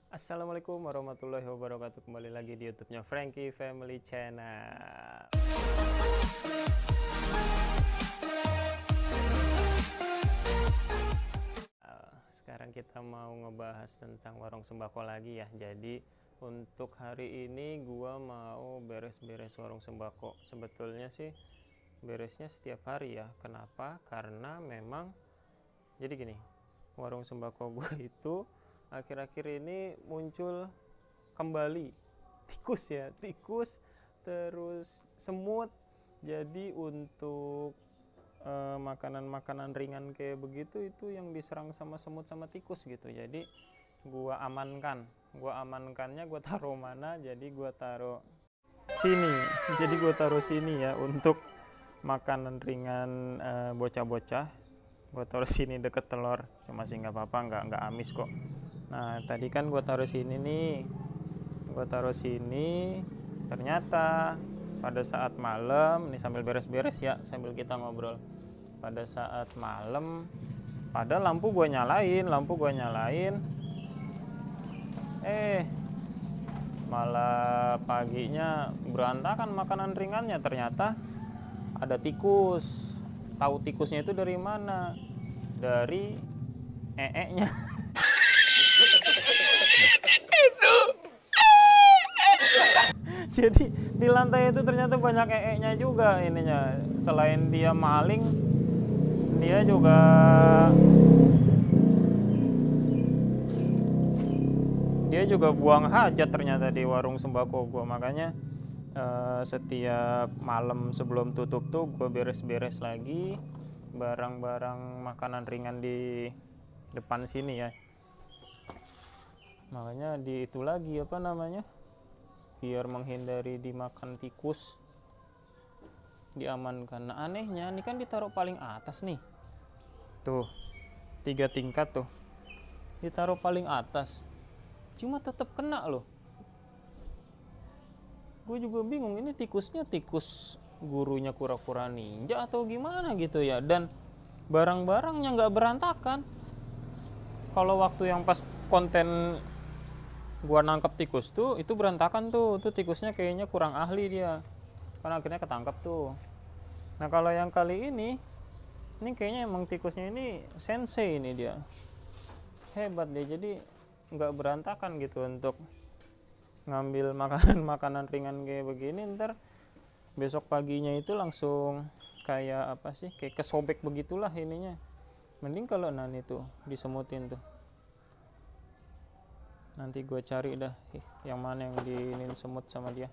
Assalamualaikum warahmatullahi wabarakatuh. Kembali lagi di YouTube-nya Frankie Family Channel. Sekarang kita mau ngebahas tentang warung sembako lagi ya. Jadi untuk hari ini gua mau beres-beres warung sembako. Sebetulnya sih beresnya setiap hari ya. Kenapa? Karena memang jadi gini, warung sembako gua itu akhir-akhir ini muncul kembali tikus terus semut. Jadi untuk makanan-makanan ringan kayak begitu itu yang diserang sama semut sama tikus gitu. Jadi gua amankannya gua taruh mana, jadi gua taruh sini. Jadi gua taruh sini ya untuk makanan ringan bocah-bocah. Gua taruh sini deket telur, cuma sih nggak apa-apa, nggak amis kok. Nah tadi kan gue taruh sini nih, ternyata pada saat malam, ini sambil beres-beres ya, sambil kita ngobrol. Pada saat malam, pada lampu gue nyalain, malah paginya berantakan makanan ringannya. Ternyata ada tikus. Tahu tikusnya itu dari mana? Dari ee-nya. Jadi di lantai itu ternyata banyak ee-nya juga ininya. Selain dia maling, dia juga buang hajat ternyata di warung sembako gua. Makanya setiap malam sebelum tutup tuh gua beres-beres lagi barang-barang makanan ringan di depan sini ya. Makanya di itu lagi apa namanya, biar menghindari dimakan tikus, diamankan. Nah anehnya ini kan ditaruh paling atas nih, tuh 3 tingkat tuh ditaruh paling atas, cuma tetap kena loh. Gue juga bingung, ini tikusnya tikus gurunya kura-kura ninja atau gimana gitu ya. Dan barang-barangnya nggak berantakan. Kalau waktu yang pas konten gua nangkep tikus tuh, itu berantakan tuh tikusnya kayaknya kurang ahli dia, karena akhirnya ketangkep tuh. Nah kalau yang kali ini kayaknya emang tikusnya ini sensei, ini dia hebat deh. Jadi nggak berantakan gitu untuk ngambil makanan ringan kayak begini. Ntar besok paginya itu langsung kayak apa sih, kayak kesobek begitulah ininya. Mending kalau nani tuh disemutin tuh. Nanti gue cari dah yang mana yang diinin semut sama dia.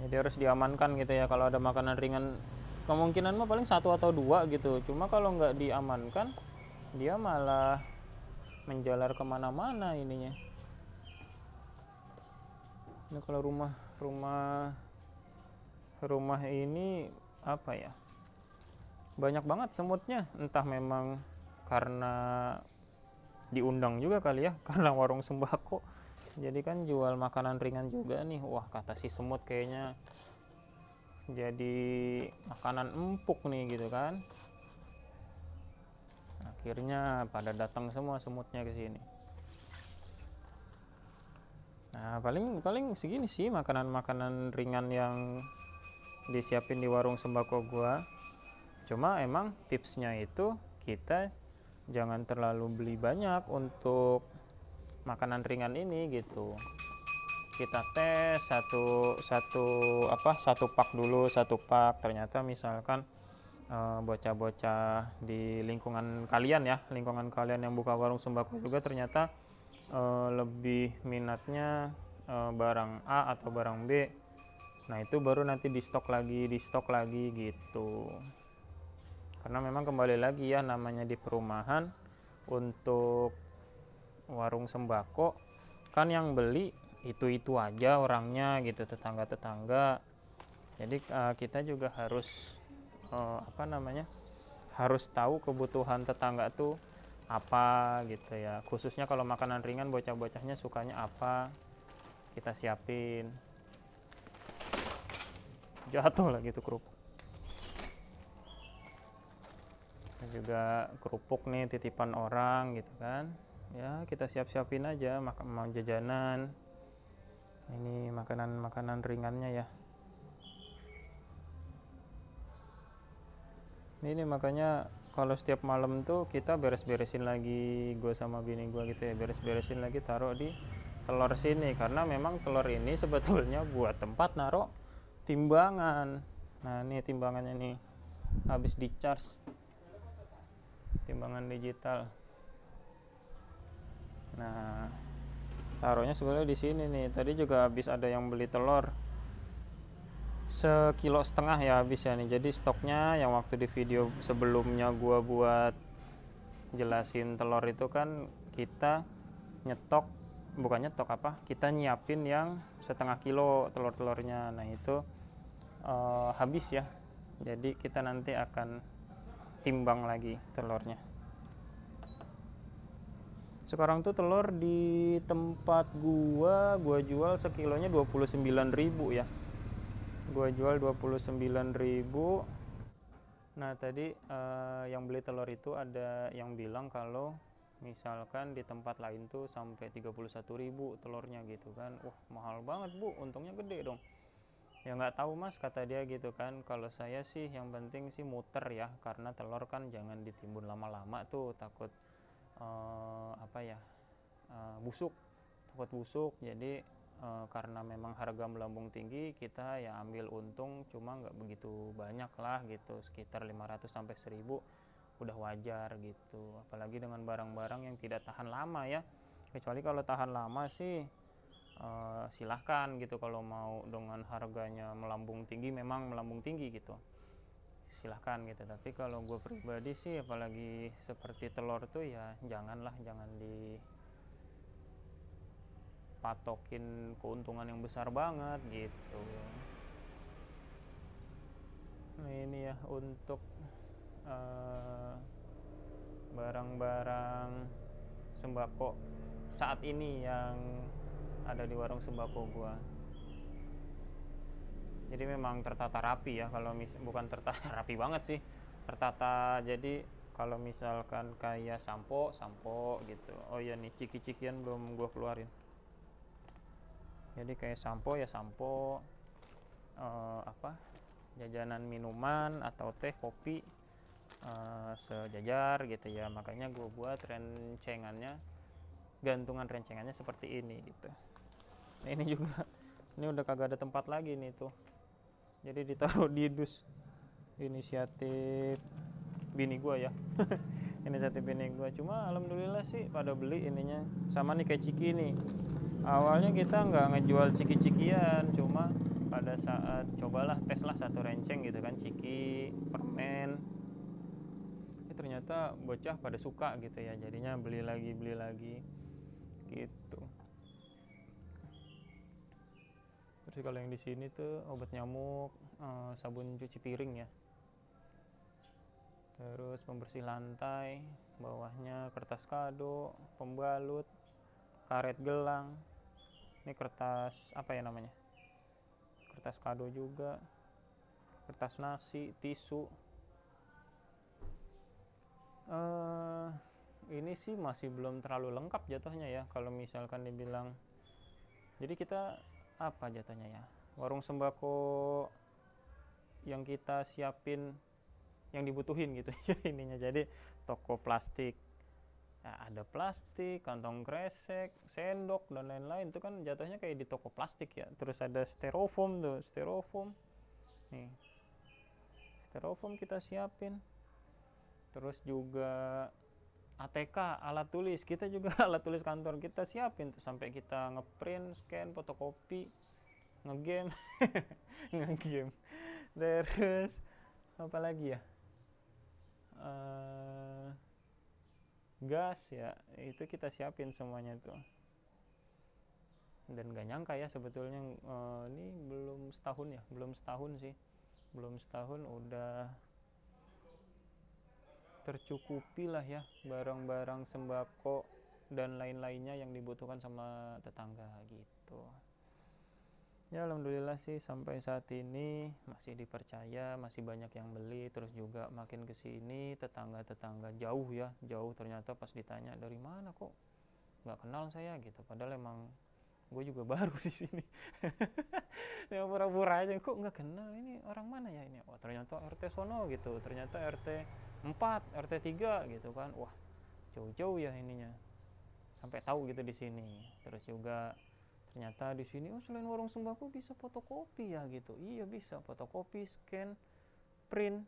Jadi harus diamankan gitu ya. Kalau ada makanan ringan, kemungkinan mah paling 1 atau 2 gitu. Cuma kalau nggak diamankan, dia malah menjalar kemana-mana ininya. Ini kalau rumah ini apa ya, banyak banget semutnya. Entah memang karena diundang juga kali ya, karena warung sembako jadi kan jual makanan ringan juga nih. Wah kata si semut kayaknya jadi makanan empuk nih gitu kan. Akhirnya pada datang semua semutnya ke sini. Nah paling segini sih makanan ringan yang disiapin di warung sembako gua. Cuma emang tipsnya itu kita jangan terlalu beli banyak untuk makanan ringan ini gitu. Kita tes satu pak dulu, ternyata misalkan bocah-bocah di lingkungan kalian yang buka warung sembako juga ternyata lebih minatnya barang A atau barang B. Nah itu baru nanti di stok lagi gitu. Karena memang kembali lagi ya, namanya di perumahan, untuk warung sembako kan yang beli itu aja orangnya gitu, tetangga-tetangga. Jadi kita juga harus harus tahu kebutuhan tetangga tuh apa gitu ya. Khususnya kalau makanan ringan, bocah-bocahnya sukanya apa, kita siapin. Jatuh lah gitu kerupuk. Dan juga kerupuk nih titipan orang gitu kan. Ya kita siap-siapin aja makan jajanan. Ini makanan ringannya ya. Ini makanya kalau setiap malam tuh kita beres-beresin lagi, gue sama bini gue gitu ya, beres-beresin lagi taruh di telur sini, karena memang telur ini sebetulnya buat tempat naruh timbangan. Nah ini timbangannya nih habis di charge, timbangan digital. Nah taruhnya sebenarnya di sini nih. Tadi juga habis ada yang beli telur 1,5 kilo ya habis ya nih. Jadi stoknya yang waktu di video sebelumnya gua buat jelasin telur itu kan kita nyetok, bukan nyetok apa, kita nyiapin yang 1,5 kilo telur-telurnya. Nah itu habis ya. Jadi kita nanti akan timbang lagi telurnya. Sekarang tuh telur di tempat gua jual sekilonya 29.000 ya. Gua jual 29.000. Nah tadi yang beli telur itu ada yang bilang kalau misalkan di tempat lain tuh sampai 31.000 telurnya gitu kan. Wah mahal banget bu, untungnya gede dong. Ya nggak tahu mas, kata dia gitu kan. Kalau saya sih yang penting sih muter ya, karena telur kan jangan ditimbun lama-lama tuh, takut busuk, takut busuk. Jadi karena memang harga melambung tinggi, kita ya ambil untung cuma nggak begitu banyak lah gitu, sekitar 500 sampai 1.000 udah wajar gitu. Apalagi dengan barang-barang yang tidak tahan lama ya, kecuali kalau tahan lama sih silahkan gitu. Kalau mau dengan harganya melambung tinggi, memang melambung tinggi gitu, silahkan gitu. Tapi kalau gue pribadi sih, apalagi seperti telur tuh ya jangan dipatokin keuntungan yang besar banget gitu. Nah ini ya untuk barang-barang sembako saat ini yang ada di warung sembako gua. Jadi memang tertata rapi ya, kalau bukan tertata rapi banget sih, tertata. Jadi kalau misalkan kayak sampo gitu. Oh iya nih ciki-cikian belum gua keluarin. Jadi kayak sampo ya sampo, jajanan minuman atau teh kopi sejajar gitu ya. Makanya gue buat rencengannya, gantungan rencengannya seperti ini gitu. Nah, ini juga ini udah kagak ada tempat lagi nih tuh, jadi ditaruh di dus. Inisiatif bini gue ya. Inisiatif bini gue. Cuma alhamdulillah sih pada beli ininya. Sama nih kayak ciki nih, awalnya kita nggak ngejual ciki-cikian, cuma pada saat cobalah tes lah satu renceng gitu kan, ciki permen, ternyata bocah pada suka gitu ya, jadinya beli lagi gitu. Terus kalau yang di sini tuh obat nyamuk, sabun cuci piring ya, terus pembersih lantai, bawahnya kertas kado, pembalut, karet gelang. Ini kertas apa ya namanya, kertas kado juga, kertas nasi, tisu. Ini sih masih belum terlalu lengkap jatuhnya ya, kalau misalkan dibilang. Jadi kita apa jatuhnya ya, warung sembako yang kita siapin yang dibutuhin gitu ya ininya. Jadi toko plastik ya, ada plastik, kantong kresek, sendok dan lain-lain, itu kan jatuhnya kayak di toko plastik ya. Terus ada styrofoam tuh, styrofoam nih, styrofoam kita siapin. Terus juga ATK, alat tulis, kita juga alat tulis kantor kita siapin tuh, sampai kita ngeprint, scan, fotokopi, ngegame. Ngegame. Terus apa lagi ya, gas ya, itu kita siapin semuanya tuh. Dan gak nyangka ya sebetulnya, ini belum setahun udah tercukupi lah ya barang-barang sembako dan lain-lainnya yang dibutuhkan sama tetangga gitu. Ya alhamdulillah sih sampai saat ini masih dipercaya, masih banyak yang beli, terus juga makin ke sini tetangga-tetangga jauh ya, jauh ternyata pas ditanya dari mana kok nggak kenal saya gitu, padahal emang gue juga baru di sini. Ya pura-pura aja kok nggak kenal ini orang mana ya ini, oh ternyata RT sono gitu, ternyata RT 4, RT 3 gitu kan, wah jauh-jauh ya ininya, sampai tahu gitu di sini. Terus juga ternyata di sini oh selain warung sembako bisa fotokopi ya gitu, iya bisa fotokopi, scan, print,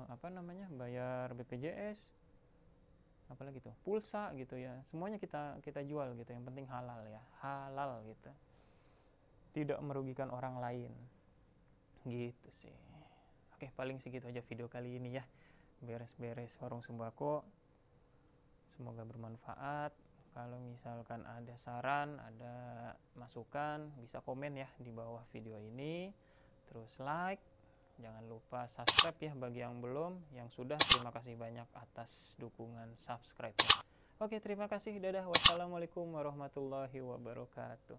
apa namanya, bayar BPJS, apalagi tuh pulsa gitu ya, semuanya kita kita jual gitu, yang penting halal ya, halal gitu, tidak merugikan orang lain gitu sih. Oke paling segitu aja video kali ini ya, beres-beres warung sembako, semoga bermanfaat. Kalau misalkan ada saran, ada masukan, bisa komen ya di bawah video ini. Terus like, jangan lupa subscribe ya bagi yang belum. Yang sudah, terima kasih banyak atas dukungan subscribe-nya. Oke, terima kasih. Dadah. Wassalamualaikum warahmatullahi wabarakatuh.